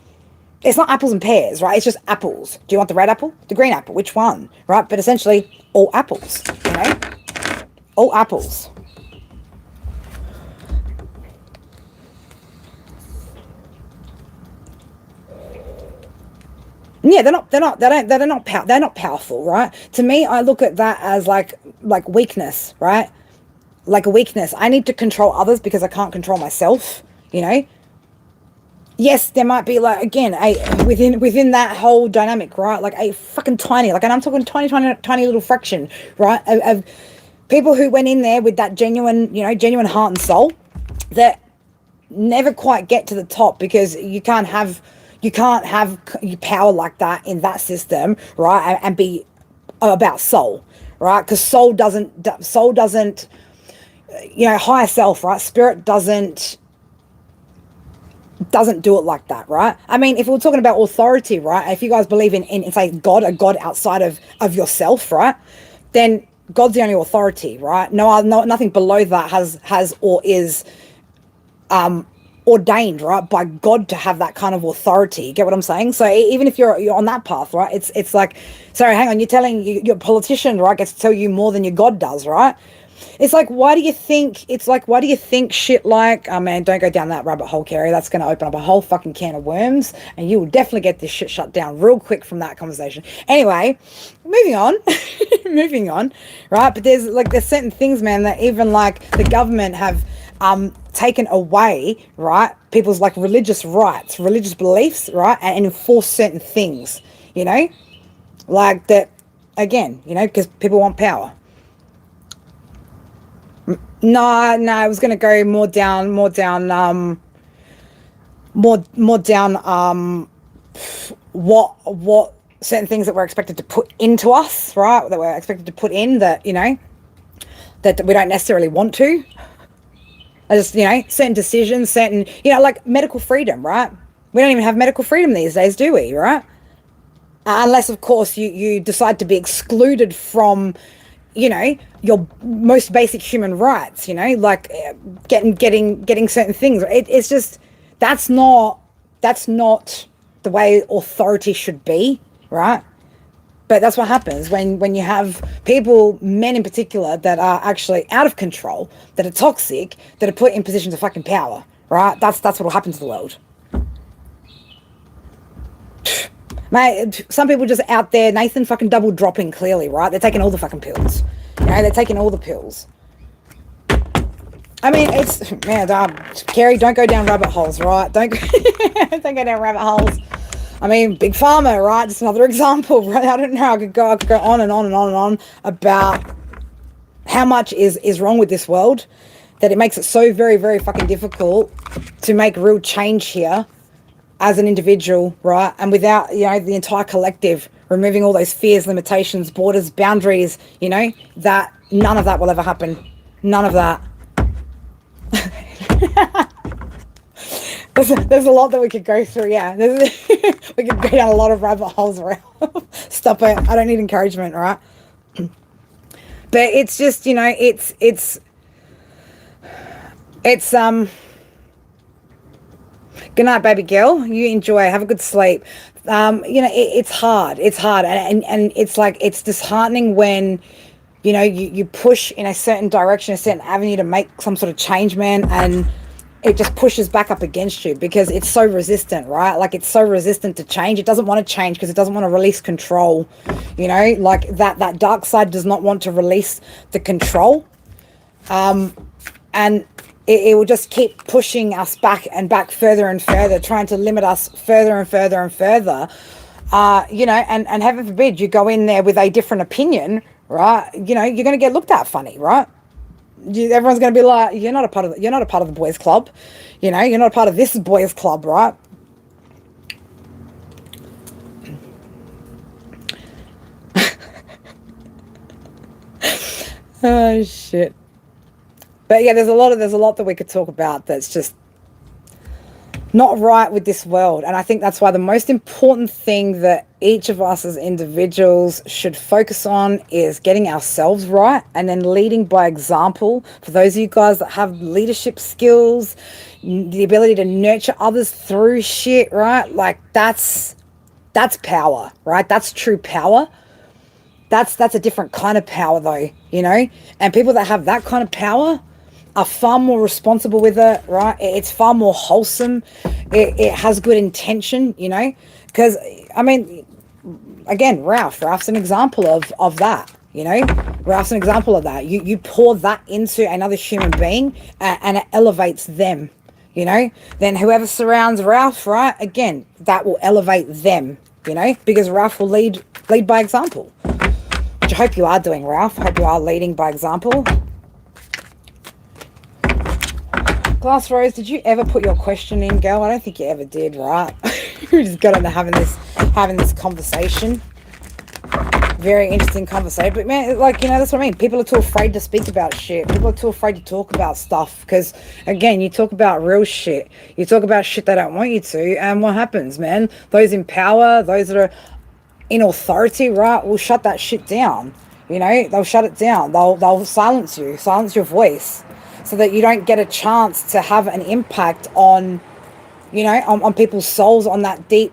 It's not apples and pears, right? It's just apples. Do you want the red apple? The green apple? Which one, right? But essentially, all apples, you know? All apples. Yeah, they're not powerful, right? To me, I look at that as like weakness, right? Like a weakness. I need to control others because I can't control myself, you know? Yes, there might be like again a within that whole dynamic, right? Like a fucking tiny, like, and I'm talking tiny little fraction, right? Of people who went in there with that genuine, genuine heart and soul that never quite get to the top because you can't have your power like that in that system, right? And be about soul, right? Because soul doesn't, higher self, right? Spirit doesn't do it like that, right? I mean, if we're talking about authority, right? If you guys believe in say God, a God outside of yourself, right? Then God's the only authority, right? Nothing below that has or is ordained, right, by God to have that kind of authority. Get what I'm saying? So even if you're on that path, right, it's like, sorry, hang on, you're telling your politician, right, gets to tell you more than your God does, right? It's like, why do you think shit like, oh man, don't go down that rabbit hole, Kerry. That's going to open up a whole fucking can of worms, and you will definitely get this shit shut down real quick from that conversation. Anyway, moving on, moving on, right? But there's certain things, man, that even like the government have taken away, right? People's like religious rights, religious beliefs, right? And enforce certain things, like that, again, because people want power. No, no, I was gonna go more down, what certain things that we're expected to put into us, right? That we're expected to put in that, that we don't necessarily want to. I just, certain decisions, like medical freedom, right? We don't even have medical freedom these days, do we, right? Unless, of course, you decide to be excluded from, your most basic human rights, like getting certain things. It's just, that's not the way authority should be, right? But that's what happens when you have people, men in particular, that are actually out of control, that are toxic, that are put in positions of fucking power, right? That's what will happen to the world. Mate, some people just out there, Nathan fucking double dropping clearly, right? They're taking all the fucking pills. They're taking all the pills. I mean, it's, man, Kerry, don't go down rabbit holes, right? Don't go down rabbit holes. I mean, Big Pharma, right? Just another example, right? I don't know. I could go on and on and on and on about how much is wrong with this world, that it makes it so very, very fucking difficult to make real change here as an individual, right? And without, the entire collective removing all those fears, limitations, borders, boundaries, that none of that will ever happen. None of that. There's a lot that we could go through, yeah. We could go down a lot of rabbit holes around. Stop it. I don't need encouragement, right? But it's just, it's good night, baby girl. You enjoy. Have a good sleep. It's hard. It's hard. And it's like, it's disheartening when, you push in a certain direction, a certain avenue to make some sort of change, man, and it just pushes back up against you because it's so resistant, right? Like, it's so resistant to change. It doesn't want to change because it doesn't want to release control, like that dark side does not want to release the control. And it will just keep pushing us back and back further and further, trying to limit us further and further and further. And heaven forbid you go in there with a different opinion, right? You're going to get looked at funny, right? Everyone's going to be like, you're not a part of the boys club, you're not a part of this boys club, right? Oh shit. But yeah, there's a lot that we could talk about that's just not right with this world. And I think that's why the most important thing that each of us as individuals should focus on is getting ourselves right, and then leading by example. For those of you guys that have leadership skills, the ability to nurture others through shit, right? Like, that's power, right? That's true power. That's a different kind of power though, you know? And people that have that kind of power are far more responsible with it, right? It's far more wholesome. It has good intention, you know? Because, I mean, again, Ralph's an example of that, you know? Ralph's an example of that. You pour that into another human being, and it elevates them, you know? Then whoever surrounds Ralph, right? Again, that will elevate them, you know? Because Ralph will lead by example. Which I hope you are doing, Ralph. I hope you are leading by example. Glass Rose, did you ever put your question in, girl? I don't think you ever did, right? We just got into having this conversation. Very interesting conversation. But man, like, you know, that's what I mean. People are too afraid to speak about shit. People are too afraid to talk about stuff. Because, again, you talk about real shit. You talk about shit they don't want you to. And what happens, man? Those in power, those that are in authority, right, will shut that shit down. You know, they'll shut it down. They'll silence your voice, so that you don't get a chance to have an impact on, you know, on people's souls on that deep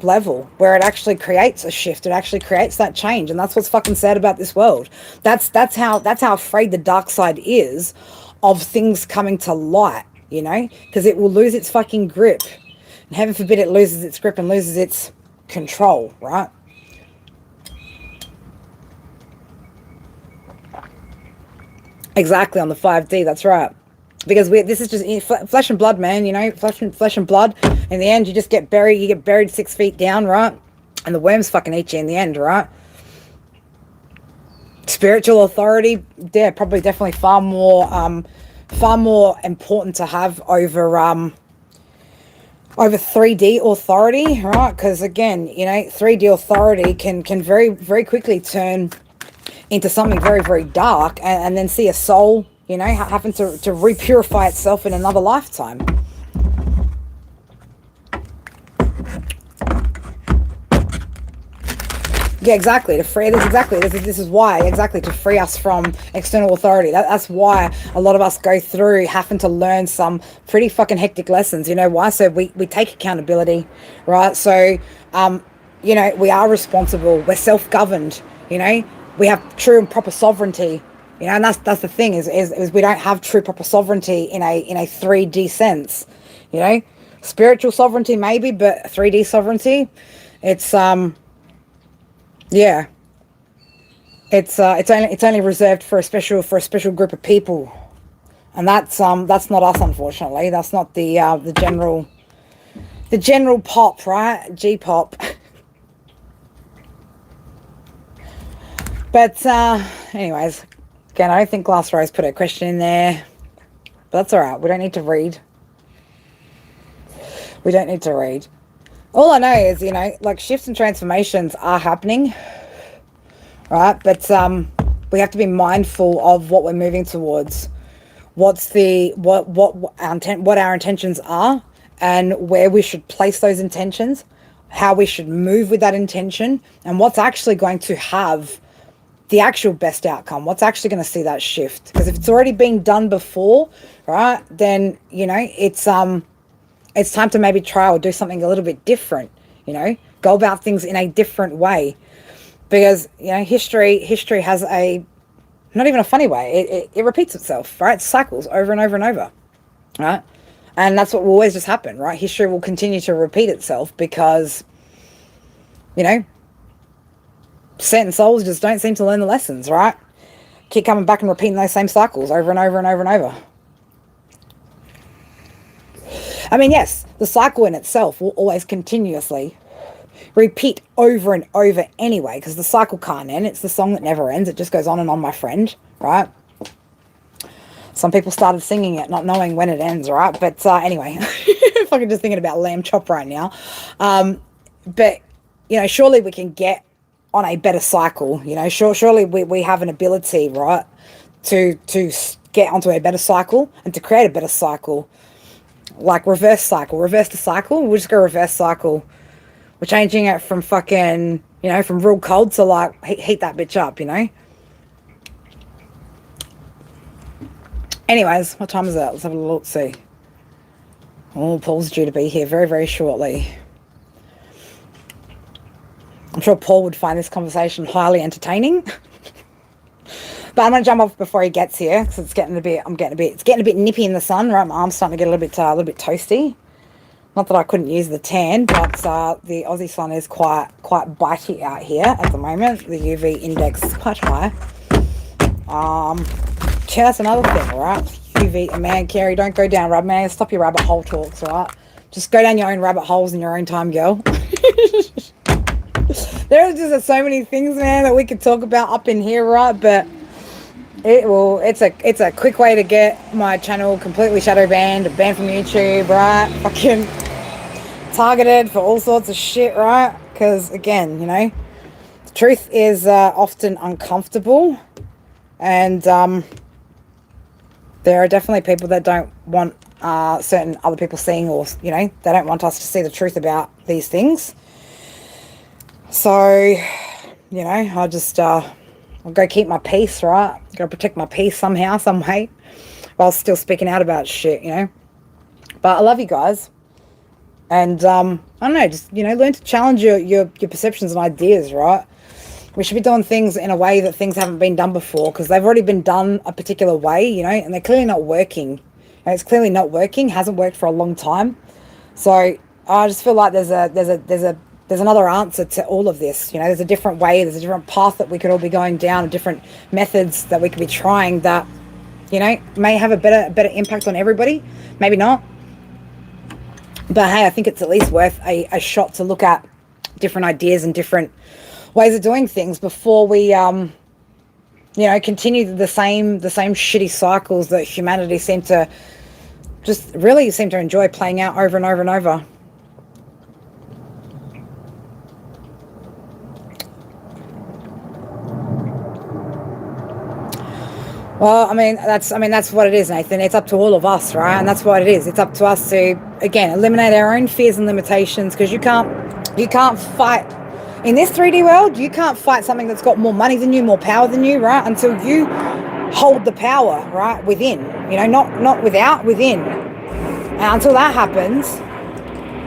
level, where it actually creates a shift. It actually creates that change. And that's what's fucking sad about this world. That's how afraid the dark side is of things coming to light, you know, because it will lose its fucking grip. And heaven forbid it loses its grip and loses its control, right? Exactly, on the 5D, that's right. Because this is just flesh and blood, man, you know, flesh and blood. In the end, you just get buried 6 feet down, right? And the worms fucking eat you in the end, right? Spiritual authority, yeah, probably definitely far more important to have over 3D authority, right? Because again, you know, 3D authority can very, very quickly turn into something very, very dark, and then see a soul, you know, having to re-purify itself in another lifetime. Yeah, exactly. This is why, exactly, to free us from external authority. That's why a lot of us go through having to learn some pretty fucking hectic lessons. You know why? So we take accountability, right? So, you know, we are responsible. We're self-governed, you know. We have true and proper sovereignty, you know, and that's the thing is we don't have true proper sovereignty in a 3D sense, you know. Spiritual sovereignty maybe, but 3D sovereignty, it's yeah, it's only reserved for a special group of people, and that's not us, unfortunately. That's not the general pop, right? G pop. But anyways, again, I don't think Glass Rose put a question in there. But that's all right. We don't need to read. We don't need to read. All I know is, you know, like, shifts and transformations are happening, right? But we have to be mindful of what we're moving towards. What our intentions are, and where we should place those intentions, how we should move with that intention, and what's actually going to have the actual best outcome, what's actually going to see that shift. Because if it's already been done before, right, then, you know, it's time to maybe try or do something a little bit different, you know, go about things in a different way. Because, you know, history has not even a funny way, it repeats itself, right? It cycles over and over and over, right? And that's what will always just happen, right? History will continue to repeat itself because, you know, certain souls just don't seem to learn the lessons, right? Keep coming back and repeating those same cycles over and over and over and over. I mean, yes, the cycle in itself will always continuously repeat over and over anyway, because the cycle can't end. It's the song that never ends. It just goes on and on, my friend, right? Some people started singing it not knowing when it ends, right? But anyway, fucking just thinking about Lamb Chop right now. But, you know, surely we can get on a better cycle, you know. Surely we have an ability, right, to get onto a better cycle and to create a better cycle. Like reverse the cycle. We'll just go reverse cycle. We're changing it from fucking, you know, from real cold to like heat that bitch up, you know. Anyways, what time is it? Let's have a look, see. Oh, Paul's due to be here very, very shortly. I'm sure Paul would find this conversation highly entertaining. But I'm gonna jump off before he gets here because it's getting a bit nippy in the sun, right? My arm's starting to get a little bit toasty. Not that I couldn't use the tan, but the Aussie sun is quite bitey out here at the moment. The UV index is quite high. Yeah, that's another thing, right? UV, man, Carrie, don't go down, man. Stop your rabbit hole talks, right? Just go down your own rabbit holes in your own time, girl. There are just so many things, man, that we could talk about up in here, right? But it's a quick way to get my channel completely shadow banned from YouTube, right? Fucking targeted for all sorts of shit, right? Because again, you know, the truth is often uncomfortable, and there are definitely people that don't want certain other people seeing, or you know, they don't want us to see the truth about these things. So, you know, I'll just I'll go keep my peace, right? Gotta protect my peace somehow, some way, while still speaking out about shit, you know. But I love you guys. And I don't know, just, you know, learn to challenge your perceptions and ideas, right? We should be doing things in a way that things haven't been done before, because they've already been done a particular way, you know, and they're clearly not working. And it's clearly not working, hasn't worked for a long time. So I just feel like there's another answer to all of this. You know, there's a different way, there's a different path that we could all be going down, different methods that we could be trying that, you know, may have a better impact on everybody, maybe not. But hey, I think it's at least worth a shot to look at different ideas and different ways of doing things before we, you know, continue the same shitty cycles that humanity seem to enjoy playing out over and over and over. Well, I mean that's what it is, Nathan. It's up to all of us, right? And that's what it is. It's up to us to, again, eliminate our own fears and limitations, because you can't fight in this 3D world. You can't fight something that's got more money than you, more power than you, right? Until you hold the power, right, within. You know, not without, within. And until that happens,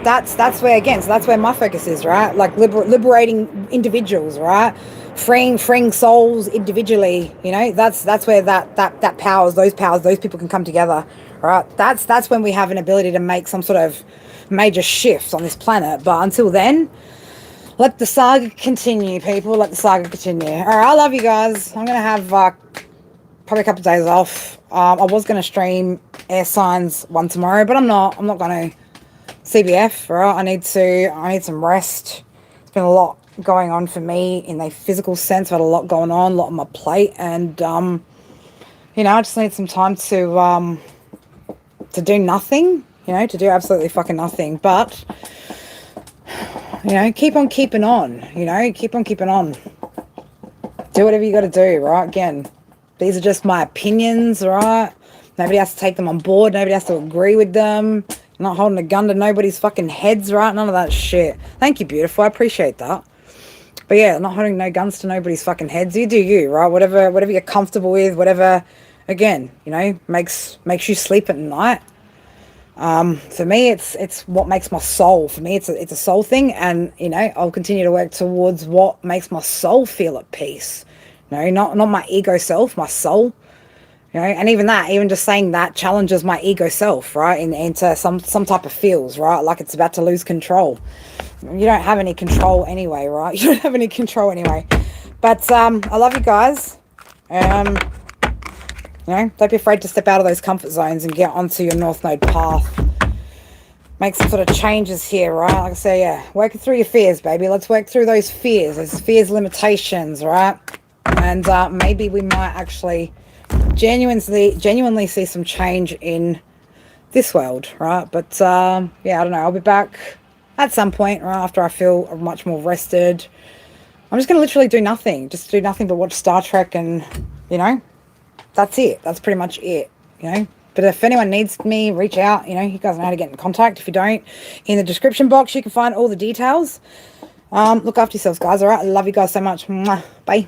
that's where, again, so that's where my focus is, right? Like liberating individuals, right? Freeing souls individually, you know, that's where that those people can come together, right? That's when we have an ability to make some sort of major shift on this planet. But until then, let the saga continue, people. Let the saga continue. All right, I love you guys. I'm gonna have probably a couple of days off. I was gonna stream Air Signs one tomorrow, but I'm not gonna CBF, right? I need some rest. It's been a lot going on for me in a physical sense. I've had a lot going on, a lot on my plate, and you know, I just need some time to do nothing, you know, to do absolutely fucking nothing. But you know, keep on keeping on, you know, keep on keeping on. Do whatever you got to do, right? Again, these are just my opinions, right? Nobody has to take them on board. Nobody has to agree with them. I'm not holding a gun to nobody's fucking heads, right? None of that shit. Thank you, beautiful. I appreciate that. But yeah, I'm not holding no guns to nobody's fucking heads. You do you, right? Whatever you're comfortable with, whatever, again, you know, makes you sleep at night. For me, it's what makes my soul. For me, it's a soul thing, and you know, I'll continue to work towards what makes my soul feel at peace. You know, not my ego self, my soul. You know, and even just saying that challenges my ego self, right? Into some type of feels, right? Like it's about to lose control. You don't have any control anyway, right? You don't have any control anyway. But I love you guys. You know, don't be afraid to step out of those comfort zones and get onto your North Node path. Make some sort of changes here, right? Like I say, yeah, working through your fears, baby. Let's work through those fears, limitations, right? And maybe we might actually genuinely see some change in this world, right? But yeah, I don't know. I'll be back at some point, right, after I feel much more rested. I'm just going to literally do nothing. Just do nothing but watch Star Trek, and, you know, that's it. That's pretty much it, you know. But if anyone needs me, reach out. You know, you guys know how to get in contact. If you don't, in the description box, you can find all the details. Look after yourselves, guys, all right? I love you guys so much. Mwah. Bye.